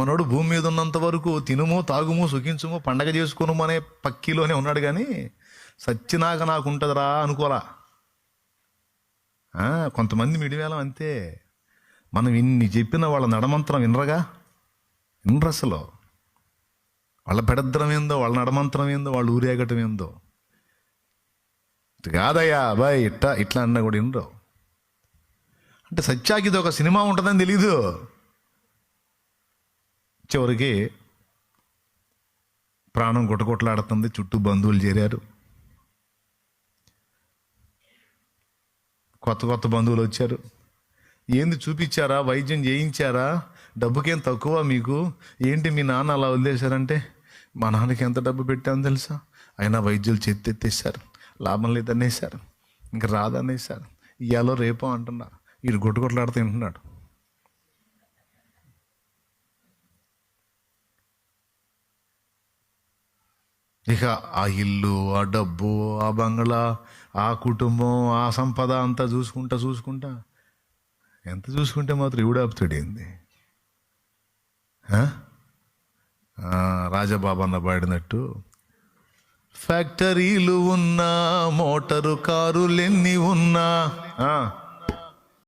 మనోడు భూమి మీద ఉన్నంత వరకు తినుము తాగుము సుఖించుము పండగ చేసుకును అనే పక్కిలోనే ఉన్నాడు, కానీ సచ్చినాక నాకు ఉంటుందిరా అనుకోరా. కొంతమంది మిడివేళం అంతే. మనం ఇన్ని చెప్పిన వాళ్ళ నడమంత్రం వినరగా, వినరు అసలు. వాళ్ళ పెడద్రం ఏందో, వాళ్ళ నడమంత్రం ఏందో, వాళ్ళ ఊరేగటం ఏందో కాదయ్యా బాయ్ ఇట్లా అన్నా కూడా వినరు. అంటే సత్యాకి ఇది ఒక సినిమా ఉంటుందని తెలీదు. చివరికి ప్రాణం కొట్టకొట్లాడుతుంది, చుట్టూ బంధువులు చేరారు, కొత్త కొత్త బంధువులు వచ్చారు. ఏంది చూపించారా, వైద్యం చేయించారా, డబ్బుకేం తక్కువ మీకు, ఏంటి మీ నాన్న అలా వదిలేశారంటే, మా నాన్నకి ఎంత డబ్బు పెట్టామని తెలుసా, అయినా వైద్యులు చేత్తెత్తేసారు, లాభం లేదనేసారు, ఇంక రాదనేసారు, ఇయ్యాలో రేపో అంటున్నారు. వీడు కొట్టుకొట్లాడుతూ తింటున్నాడు. ఇక ఆ ఇల్లు, ఆ డబ్బు, ఆ బంగ్లా, ఆ కుటుంబం, ఆ సంపద అంతా చూసుకుంటా ఎంత చూసుకుంటే మాత్రం ఇవిడాపుతాడు ఏంది. రాజబాబు అన్న పాడినట్టు, ఫ్యాక్టరీలు ఉన్నా, మోటారు కారులెన్ని ఉన్నా,